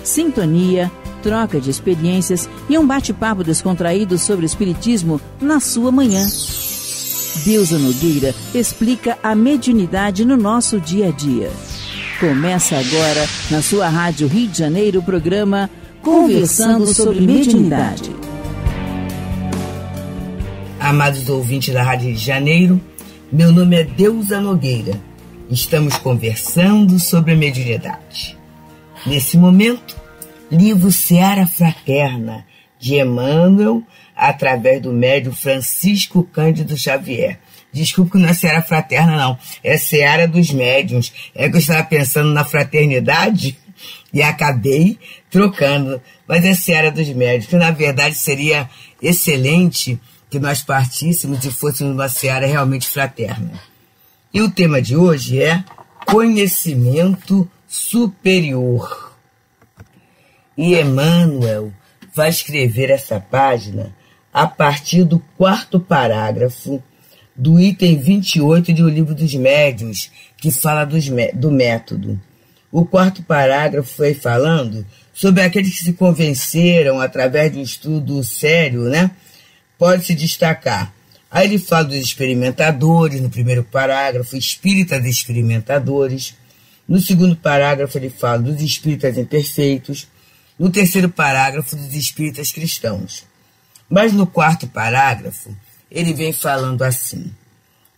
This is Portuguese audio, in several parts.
sintonia, troca de experiências e um bate-papo descontraído sobre o espiritismo na sua manhã. Deusa Nogueira explica a mediunidade no nosso dia a dia. Começa agora, na sua Rádio Rio de Janeiro, o programa Conversando sobre Mediunidade. Amados ouvintes da Rádio Rio de Janeiro, meu nome é Deusa Nogueira. Estamos conversando sobre a mediunidade. Nesse momento, livro Seara Fraterna, de Emmanuel, através do médium Francisco Cândido Xavier. Desculpe que não é Seara Fraterna, não. É Seara dos Médiuns. É que eu estava pensando na fraternidade e acabei trocando. Mas é Seara dos Médiuns, que na verdade seria excelente que nós partíssemos e fôssemos uma seara realmente fraterna. E o tema de hoje é conhecimento superior. E Emmanuel vai escrever essa página a partir do 4º parágrafo do item 28 do Livro dos Médiuns, que fala do método. O 4º parágrafo foi falando sobre aqueles que se convenceram através de um estudo sério, né? Pode se destacar. Aí ele fala dos experimentadores, no 1º parágrafo, espíritas experimentadores. No 2º parágrafo ele fala dos espíritas imperfeitos. No 3º parágrafo, dos espíritas cristãos. Mas no 4º parágrafo, ele vem falando assim: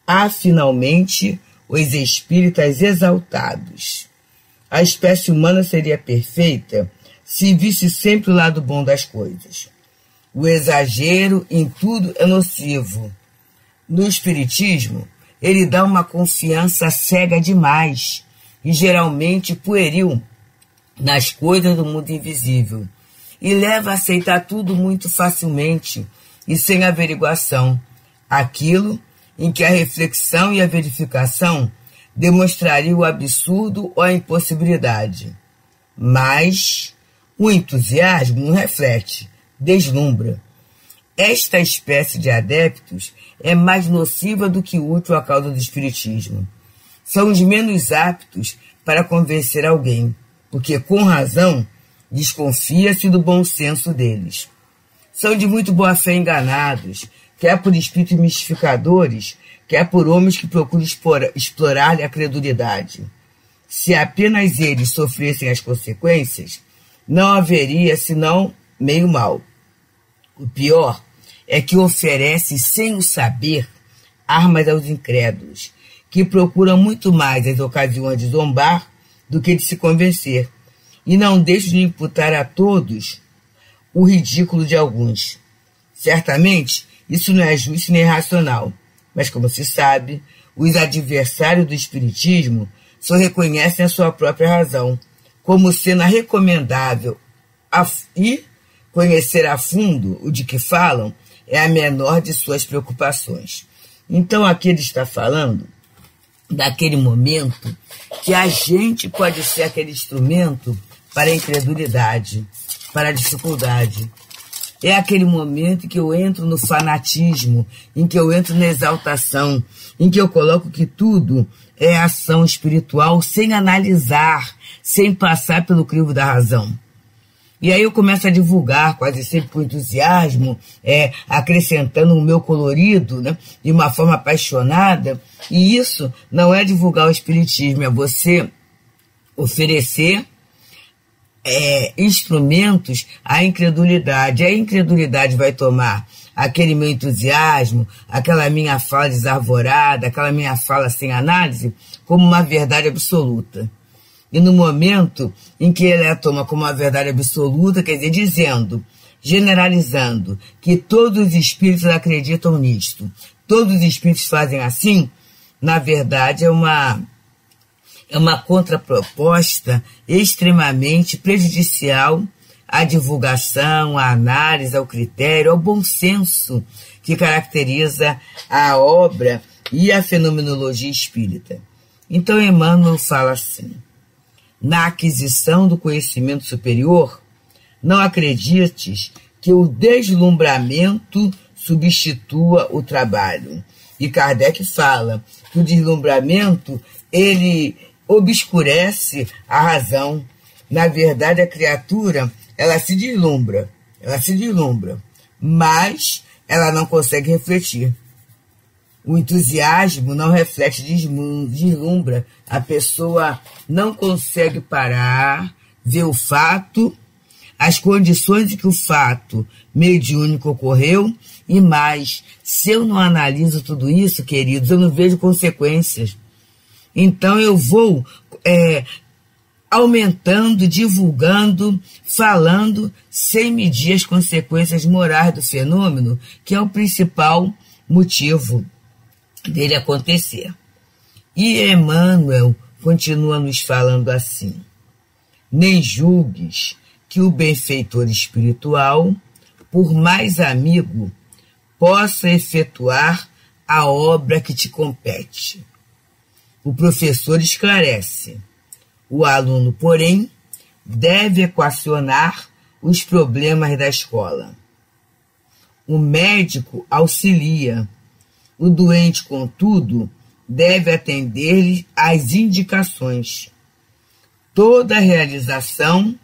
há finalmente os espíritas exaltados. A espécie humana seria perfeita se visse sempre o lado bom das coisas. O exagero em tudo é nocivo. No espiritismo, ele dá uma confiança cega demais e geralmente pueril nas coisas do mundo invisível, e leva a aceitar tudo muito facilmente e sem averiguação, aquilo em que a reflexão e a verificação demonstrariam o absurdo ou a impossibilidade. Mas o entusiasmo não reflete, deslumbra. Esta espécie de adeptos é mais nociva do que útil à causa do espiritismo. São os menos aptos para convencer alguém, porque, com razão, desconfia-se do bom senso deles. São de muito boa fé enganados, quer por espíritos mistificadores, quer por homens que procuram explorar-lhe a credulidade. Se apenas eles sofressem as consequências, não haveria senão meio mal. O pior é que oferece, sem o saber, armas aos incrédulos, que procuram muito mais as ocasiões de zombar do que de se convencer, e não deixam de imputar a todos o ridículo de alguns. Certamente, isso não é justo nem racional, mas, como se sabe, os adversários do espiritismo só reconhecem a sua própria razão, como sendo a recomendável, e conhecer a fundo o de que falam é a menor de suas preocupações. Então, aqui ele está falando daquele momento que a gente pode ser aquele instrumento para a incredulidade, para a dificuldade. É aquele momento em que eu entro no fanatismo, em que eu entro na exaltação, em que eu coloco que tudo é ação espiritual sem analisar, sem passar pelo crivo da razão. E aí eu começo a divulgar, quase sempre com entusiasmo, acrescentando o meu colorido, né, de uma forma apaixonada. E isso não é divulgar o espiritismo, é você oferecer instrumentos à incredulidade. A incredulidade vai tomar aquele meu entusiasmo, aquela minha fala desarvorada, aquela minha fala sem análise, como uma verdade absoluta. E no momento em que ele a toma como uma verdade absoluta, quer dizer, dizendo, generalizando, que todos os espíritos acreditam nisto, todos os espíritos fazem assim, na verdade é uma contraproposta extremamente prejudicial à divulgação, à análise, ao critério, ao bom senso que caracteriza a obra e a fenomenologia espírita. Então Emmanuel fala assim: na aquisição do conhecimento superior, não acredites que o deslumbramento substitua o trabalho. E Kardec fala que o deslumbramento, ele obscurece a razão, Na verdade, a criatura, ela se deslumbra, mas ela não consegue refletir. O entusiasmo não reflete, deslumbra. A pessoa não consegue parar, ver o fato, as condições de que o fato mediúnico ocorreu, e mais, se eu não analiso tudo isso, queridos, eu não vejo consequências. Então eu vou aumentando, divulgando, falando, sem medir as consequências morais do fenômeno, que é o principal motivo dele acontecer. E Emmanuel continua nos falando assim: nem julgues que o benfeitor espiritual, por mais amigo, possa efetuar a obra que te compete. O professor esclarece. O aluno, porém, deve equacionar os problemas da escola. O médico auxilia. O doente, contudo, deve atender-lhe às indicações. Toda realização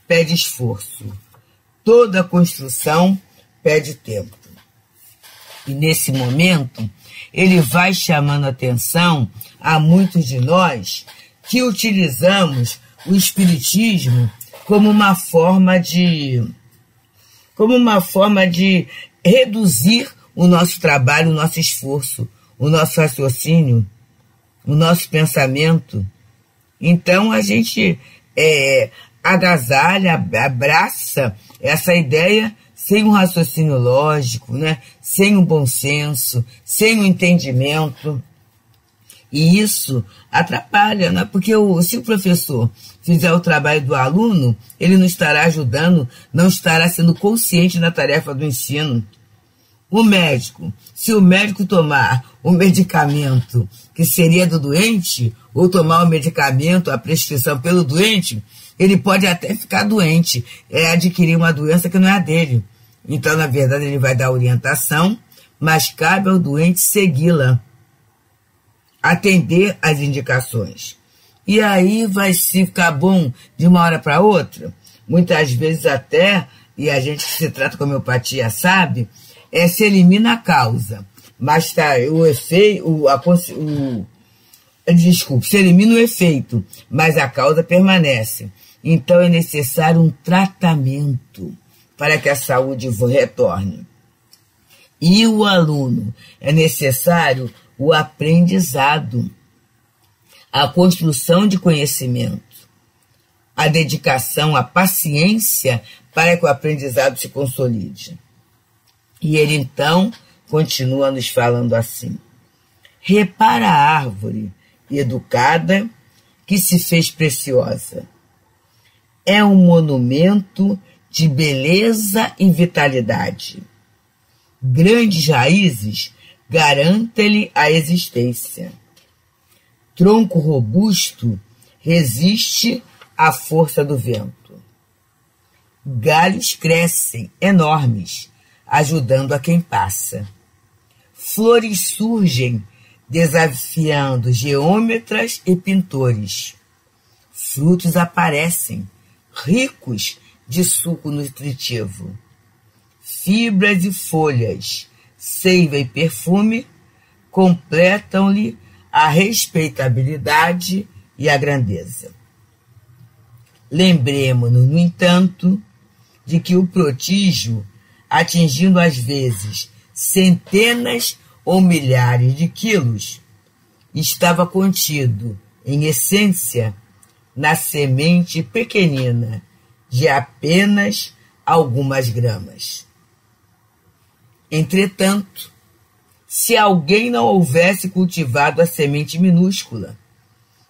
pede esforço. Toda construção pede tempo. E nesse momento, ele vai chamando atenção a muitos de nós que utilizamos o espiritismo como uma forma de reduzir o nosso trabalho, o nosso esforço, o nosso raciocínio, o nosso pensamento. Então a gente agasalha, abraça essa ideia sem um raciocínio lógico, né? Sem um bom senso, sem um entendimento. E isso atrapalha, né? Porque se o professor fizer o trabalho do aluno, ele não estará ajudando, não estará sendo consciente na tarefa do ensino. O médico, se o médico tomar o medicamento que seria do doente, ou tomar o medicamento, a prescrição pelo doente, ele pode até ficar doente, adquirir uma doença que não é a dele. Então, na verdade, ele vai dar orientação, mas cabe ao doente segui-la, atender às indicações. E aí vai se ficar bom de uma hora para outra. Muitas vezes até, e a gente que se trata com homeopatia sabe, se elimina a causa, mas se elimina o efeito, mas a causa permanece. Então é necessário um tratamento para que a saúde retorne. E o aluno, é necessário o aprendizado, a construção de conhecimento, a dedicação, a paciência para que o aprendizado se consolide. E ele então continua nos falando assim: repara a árvore educada que se fez preciosa. É um monumento de beleza e vitalidade. Grandes raízes garantem-lhe a existência. Tronco robusto resiste à força do vento. Galhos crescem enormes, ajudando a quem passa. Flores surgem, desafiando geômetras e pintores. Frutos aparecem, ricos de suco nutritivo. Fibras e folhas, seiva e perfume completam-lhe a respeitabilidade e a grandeza. Lembremo-nos, no entanto, de que o prodígio, atingindo às vezes centenas ou milhares de quilos, estava contido, em essência, na semente pequenina de apenas algumas gramas. Entretanto, se alguém não houvesse cultivado a semente minúscula,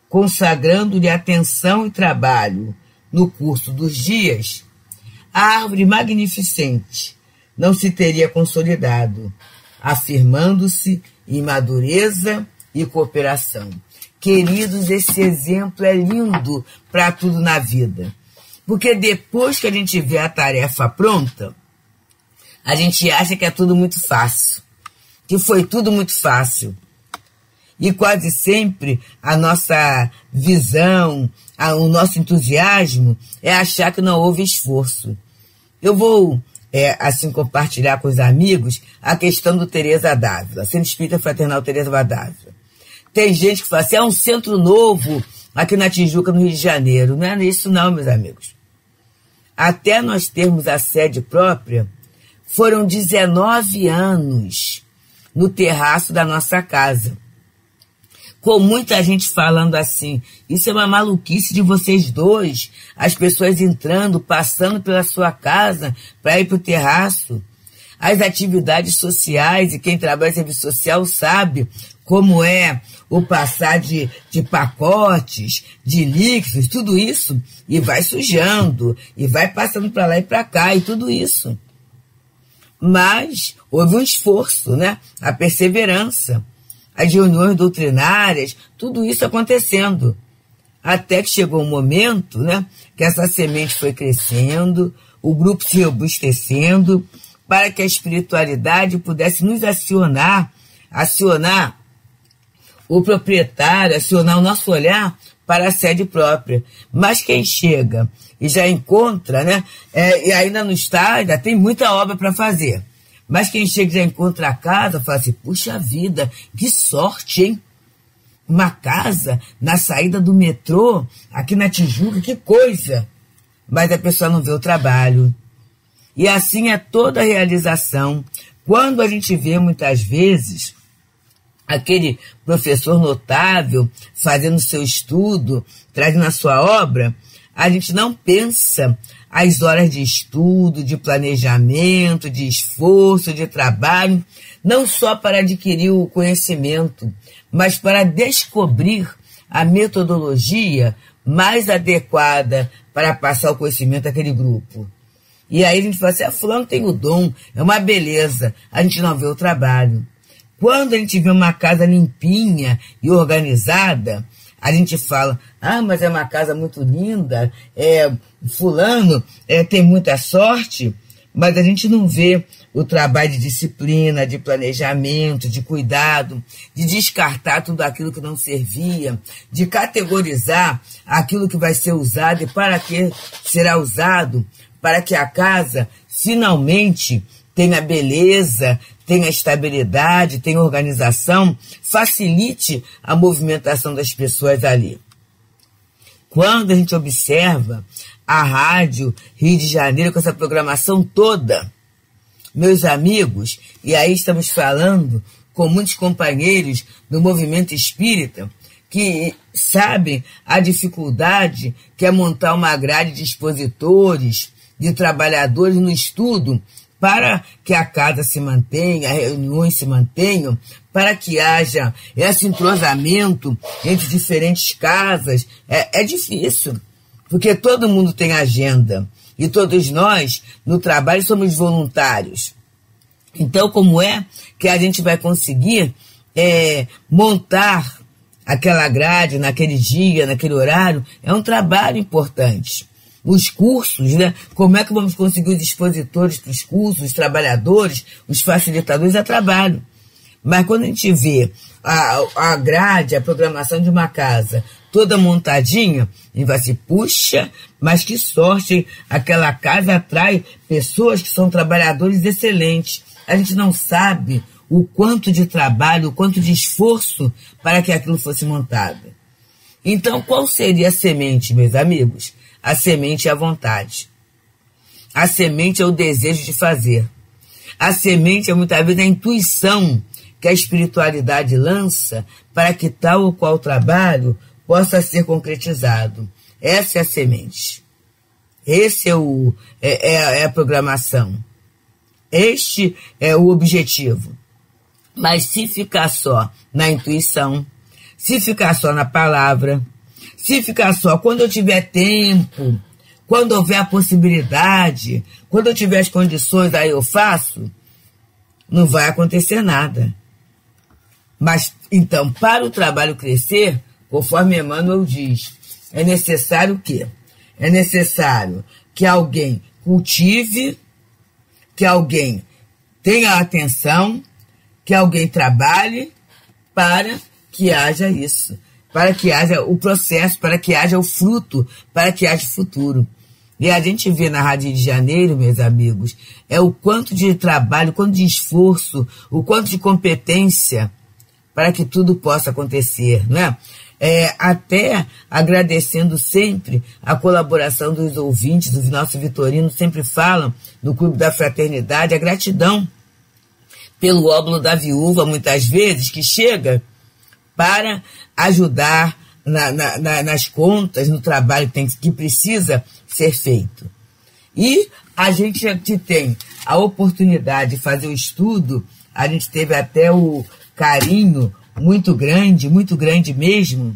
consagrando-lhe atenção e trabalho no curso dos dias, a árvore magnificente não se teria consolidado, afirmando-se em madureza e cooperação. Queridos, esse exemplo é lindo para tudo na vida. Porque depois que a gente vê a tarefa pronta, a gente acha que é tudo muito fácil, que foi tudo muito fácil. E quase sempre a nossa visão, o nosso entusiasmo é achar que não houve esforço. Eu vou, assim, compartilhar com os amigos a questão do Teresa d'Ávila, Centro Espírita Fraternal Teresa d'Ávila. Tem gente que fala assim, é um centro novo aqui na Tijuca, no Rio de Janeiro. Não é isso não, meus amigos. Até nós termos a sede própria, foram 19 anos no terraço da nossa casa. Com muita gente falando assim, isso é uma maluquice de vocês dois, as pessoas entrando, passando pela sua casa para ir para o terraço. As atividades sociais, e quem trabalha em serviço social sabe como é o passar de pacotes, de líquidos, tudo isso, e vai sujando, e vai passando para lá e para cá, e tudo isso. Mas houve um esforço, né? A perseverança, as reuniões doutrinárias, tudo isso acontecendo. Até que chegou um momento, né, que essa semente foi crescendo, o grupo se robustecendo, para que a espiritualidade pudesse nos acionar o proprietário, acionar o nosso olhar para a sede própria. Mas quem chega e já encontra, né, e ainda não está, ainda tem muita obra para fazer. Mas quem chega e já encontra a casa, fala assim, puxa vida, que sorte, hein? Uma casa na saída do metrô, aqui na Tijuca, que coisa! Mas a pessoa não vê o trabalho. E assim é toda a realização. Quando a gente vê, muitas vezes, aquele professor notável fazendo seu estudo, trazendo a sua obra, a gente não pensa as horas de estudo, de planejamento, de esforço, de trabalho, não só para adquirir o conhecimento, mas para descobrir a metodologia mais adequada para passar o conhecimento àquele grupo. E aí a gente fala assim, fulano tem o dom, é uma beleza, a gente não vê o trabalho. Quando a gente vê uma casa limpinha e organizada, a gente fala, mas é uma casa muito linda, fulano tem muita sorte, mas a gente não vê o trabalho de disciplina, de planejamento, de cuidado, de descartar tudo aquilo que não servia, de categorizar aquilo que vai ser usado e para que será usado, para que a casa finalmente tenha beleza, tenha estabilidade, tenha organização, facilite a movimentação das pessoas ali. Quando a gente observa a Rádio Rio de Janeiro com essa programação toda, meus amigos, e aí estamos falando com muitos companheiros do movimento espírita que sabem a dificuldade que é montar uma grade de expositores, de trabalhadores no estudo, para que a casa se mantenha, as reuniões se mantenham, para que haja esse entrosamento entre diferentes casas. É difícil, porque todo mundo tem agenda, e todos nós, no trabalho, somos voluntários. Então, como é que a gente vai conseguir montar aquela grade naquele dia, naquele horário? É um trabalho importante. Os cursos, né? Como é que vamos conseguir os expositores para os cursos, os trabalhadores, os facilitadores a trabalho? Mas quando a gente vê a grade, a programação de uma casa toda montadinha, a gente vai assim, puxa, mas que sorte, hein? Aquela casa atrai pessoas que são trabalhadores excelentes. A gente não sabe o quanto de trabalho, o quanto de esforço para que aquilo fosse montado. Então, qual seria a semente, meus amigos? A semente é a vontade. A semente é o desejo de fazer. A semente é muitas vezes a intuição que a espiritualidade lança para que tal ou qual trabalho possa ser concretizado. Essa é a semente. Esse é a programação. Este é o objetivo. Mas se ficar só na intuição, se ficar só na palavra, se ficar só quando eu tiver tempo, quando houver a possibilidade, quando eu tiver as condições, aí eu faço, não vai acontecer nada. Mas, então, para o trabalho crescer, conforme Emmanuel diz, é necessário o quê? É necessário que alguém cultive, que alguém tenha atenção, que alguém trabalhe para que haja isso. para que haja o processo, para que haja o fruto, para que haja o futuro. E a gente vê na Rádio de Janeiro, meus amigos, o quanto de trabalho, o quanto de esforço, o quanto de competência para que tudo possa acontecer, né? Até agradecendo sempre a colaboração dos ouvintes, os nossos vitorinos sempre falam do Clube da Fraternidade, a gratidão pelo óbolo da viúva, muitas vezes, que chega para ajudar nas contas, no trabalho que precisa ser feito. E a gente aqui tem a oportunidade de fazer o estudo, a gente teve até o carinho muito grande mesmo,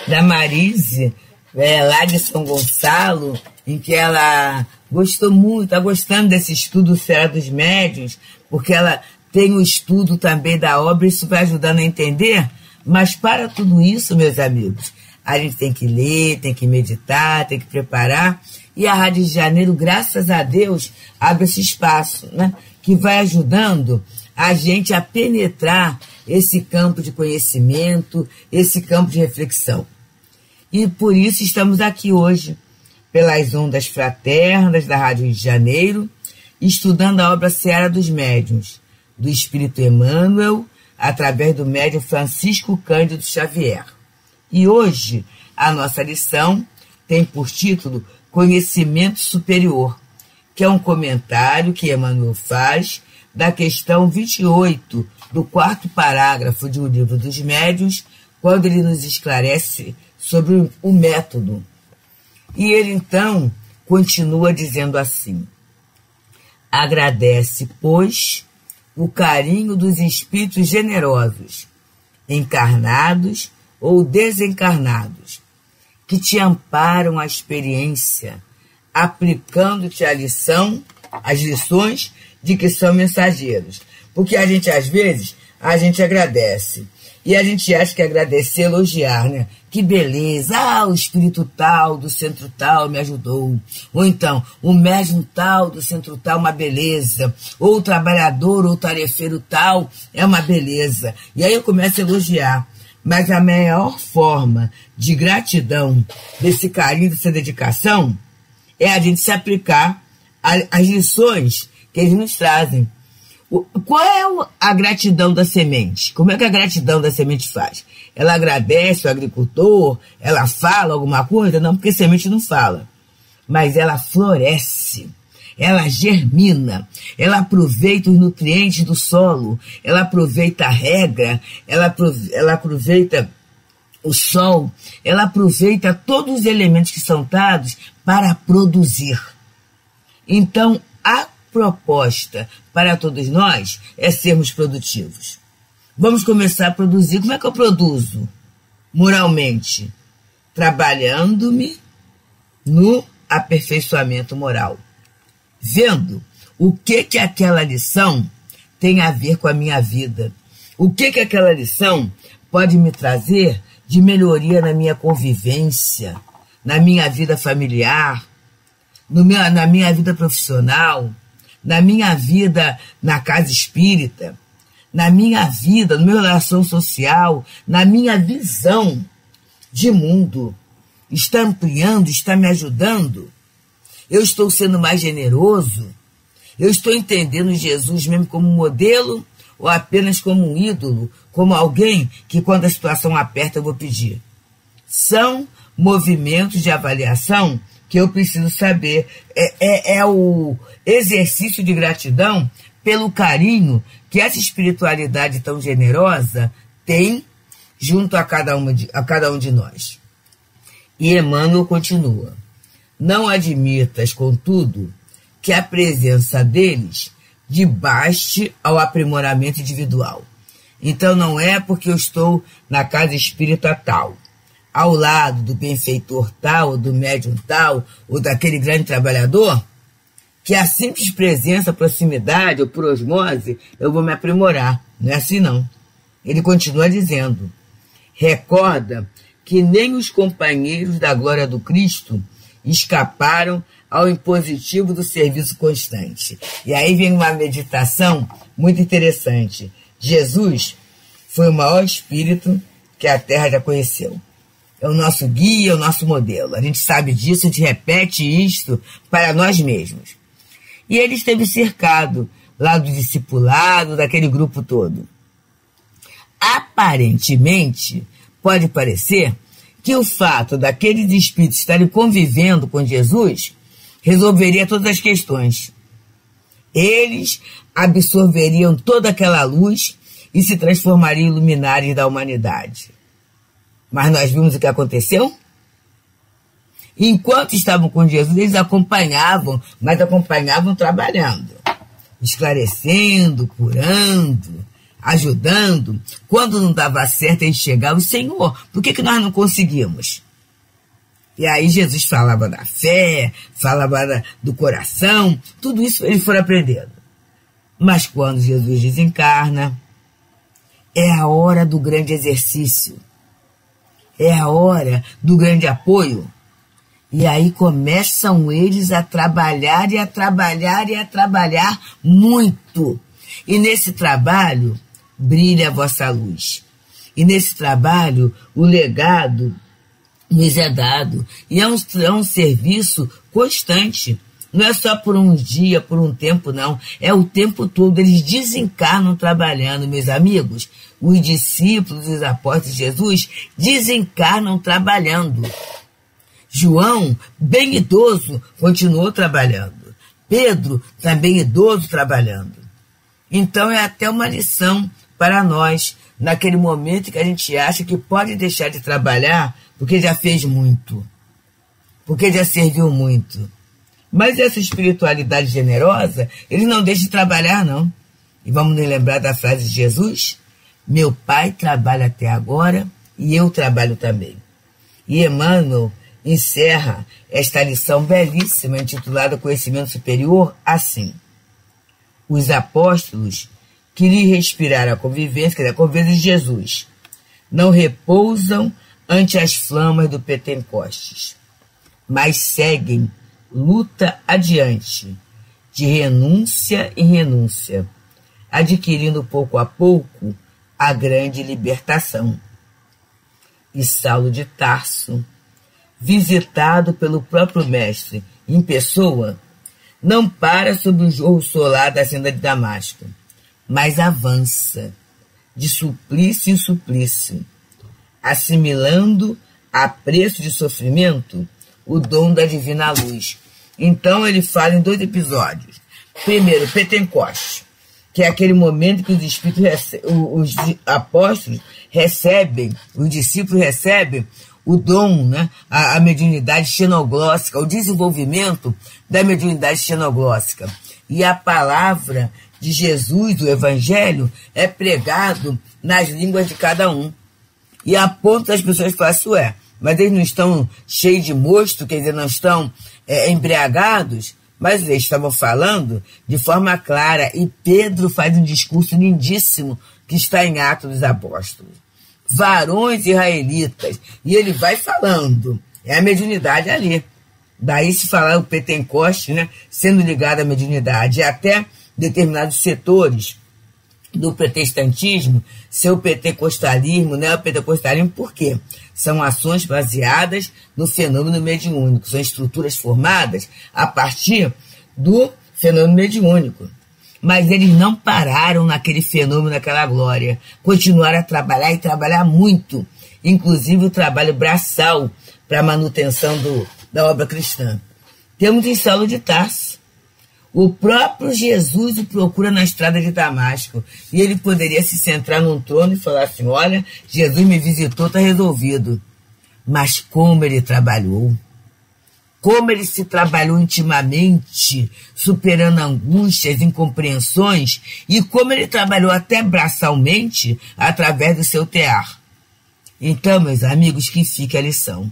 da Marise, lá de São Gonçalo, em que ela gostou muito, está gostando desse estudo Serra dos Médiuns, porque ela tem o estudo também da obra, isso vai ajudando a entender, mas para tudo isso, meus amigos, a gente tem que ler, tem que meditar, tem que preparar, e a Rádio de Janeiro, graças a Deus, abre esse espaço, né, que vai ajudando a gente a penetrar esse campo de conhecimento, esse campo de reflexão. E por isso estamos aqui hoje, pelas ondas fraternas da Rádio de Janeiro, estudando a obra Seara dos Médiuns, do Espírito Emmanuel, através do médium Francisco Cândido Xavier. E hoje a nossa lição tem por título Conhecimento Superior, que é um comentário que Emmanuel faz da questão 28 do 4º parágrafo de O Livro dos Médiuns, quando ele nos esclarece sobre o método. E ele então continua dizendo assim: agradece, pois, o carinho dos espíritos generosos, encarnados ou desencarnados, que te amparam a experiência, aplicando-te as lições de que são mensageiros. Porque a gente, às vezes, agradece. E a gente acha que agradecer é elogiar, né? Que beleza! O espírito tal, do centro tal, me ajudou. Ou então, o médium tal, do centro tal, uma beleza. Ou o trabalhador, ou o tarefeiro tal, é uma beleza. E aí eu começo a elogiar. Mas a maior forma de gratidão, desse carinho, dessa dedicação, é a gente se aplicar às lições que eles nos trazem. Qual é a gratidão da semente? Como é que a gratidão da semente faz? Ela agradece o agricultor? Ela fala alguma coisa? Não, porque semente não fala. Mas ela floresce, ela germina, ela aproveita os nutrientes do solo, ela aproveita a rega, ela aproveita o sol, ela aproveita todos os elementos que são dados para produzir. Então, a proposta para todos nós é sermos produtivos. Vamos começar a produzir. Como é que eu produzo? Moralmente, trabalhando-me no aperfeiçoamento moral, vendo o que aquela lição tem a ver com a minha vida, o que aquela lição pode me trazer de melhoria na minha convivência, na minha vida familiar, na minha vida profissional, na minha vida na casa espírita, na minha vida, na minha relação social, na minha visão de mundo. Está ampliando, está me ajudando? Eu estou sendo mais generoso? Eu estou entendendo Jesus mesmo como um modelo ou apenas como um ídolo, como alguém que quando a situação aperta eu vou pedir? São movimentos de avaliação que eu preciso saber. É o exercício de gratidão pelo carinho que essa espiritualidade tão generosa tem junto a cada um de nós. E Emmanuel continua: não admitas, contudo, que a presença deles debaste ao aprimoramento individual. Então não é porque eu estou na casa espírita tal, ao lado do benfeitor tal, ou do médium tal, ou daquele grande trabalhador, que a simples presença, proximidade ou por osmose, eu vou me aprimorar. Não é assim, não. Ele continua dizendo: recorda que nem os companheiros da glória do Cristo escaparam ao impositivo do serviço constante. E aí vem uma meditação muito interessante. Jesus foi o maior espírito que a Terra já conheceu. É o nosso guia, é o nosso modelo. A gente sabe disso, a gente repete isto para nós mesmos. E ele esteve cercado lá do discipulado, daquele grupo todo. Aparentemente, pode parecer que o fato daqueles espíritos estarem convivendo com Jesus resolveria todas as questões. Eles absorveriam toda aquela luz e se transformariam em luminares da humanidade. Mas nós vimos o que aconteceu? Enquanto estavam com Jesus, eles acompanhavam, mas acompanhavam trabalhando, esclarecendo, curando, ajudando. Quando não dava certo, eles chegavam: Senhor, por que nós não conseguimos? E aí Jesus falava da fé, falava do coração, tudo isso eles foram aprendendo. Mas quando Jesus desencarna, é a hora do grande exercício, é a hora do grande apoio. E aí começam eles a trabalhar e a trabalhar e a trabalhar muito. E nesse trabalho brilha a vossa luz. E nesse trabalho o legado nos é dado. E é um serviço constante. Não é só por um dia, por um tempo, não. É o tempo todo. Eles desencarnam trabalhando, meus amigos. Os discípulos e os apóstolos de Jesus desencarnam trabalhando. João, bem idoso, continuou trabalhando. Pedro, também idoso, trabalhando. Então é até uma lição para nós, naquele momento que a gente acha que pode deixar de trabalhar porque já fez muito, porque já serviu muito. Mas essa espiritualidade generosa, eles não deixam de trabalhar, não. E vamos nos lembrar da frase de Jesus: meu Pai trabalha até agora e eu trabalho também. E Emmanuel encerra esta lição belíssima, intitulada Conhecimento Superior, assim: os apóstolos que lhe respiraram a convivência, quer dizer, a convivência de Jesus, não repousam ante as flamas do Pentecostes, mas seguem luta adiante, de renúncia em renúncia, adquirindo pouco a pouco a grande libertação. E Saulo de Tarso, visitado pelo próprio Mestre em pessoa, não para sob o jorro solar da senda de Damasco, mas avança de suplício em suplício, assimilando a preço de sofrimento o dom da divina luz. Então ele fala em 2 episódios. Primeiro, Pentecostes, que é aquele momento que os espíritos os apóstolos recebem, os discípulos recebem o dom, né? A mediunidade xenoglóssica, o desenvolvimento da mediunidade xenoglóssica. E a palavra de Jesus, o Evangelho, é pregado nas línguas de cada um. E a ponto das pessoas falam assim: mas eles não estão cheios de mosto, quer dizer, não estão embriagados? Mas eles estavam falando de forma clara. E Pedro faz um discurso lindíssimo que está em Atos dos Apóstolos. Varões israelitas. E ele vai falando. É a mediunidade ali. Daí se falar o Pentecoste, né, sendo ligado à mediunidade. E até determinados setores do protestantismo, seu pentecostalismo, né, o pentecostalismo, por quê? São ações baseadas no fenômeno mediúnico, são estruturas formadas a partir do fenômeno mediúnico. Mas eles não pararam naquele fenômeno, naquela glória, continuaram a trabalhar e trabalhar muito, inclusive o trabalho braçal para a manutenção da obra cristã. Temos em Saulo de Tarso. O próprio Jesus o procura na estrada de Damasco. E ele poderia se centrar num trono e falar assim: olha, Jesus me visitou, está resolvido. Mas como ele trabalhou, como ele se trabalhou intimamente, superando angústias, incompreensões, e como ele trabalhou até braçalmente através do seu tear. Então, meus amigos, que fique a lição.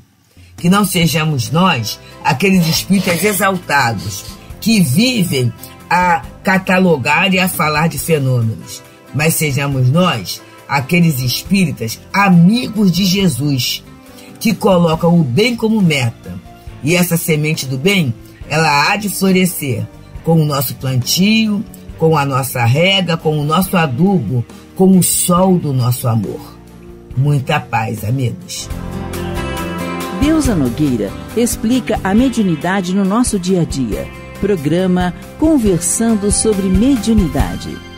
Que não sejamos nós aqueles espíritas exaltados que vivem a catalogar e a falar de fenômenos, mas sejamos nós aqueles espíritas amigos de Jesus, que colocam o bem como meta, e essa semente do bem, ela há de florescer com o nosso plantio, com a nossa rega, com o nosso adubo, com o sol do nosso amor. Muita paz, amigos. Deusa Nogueira explica a mediunidade no nosso dia a dia. Programa Conversando sobre Mediunidade.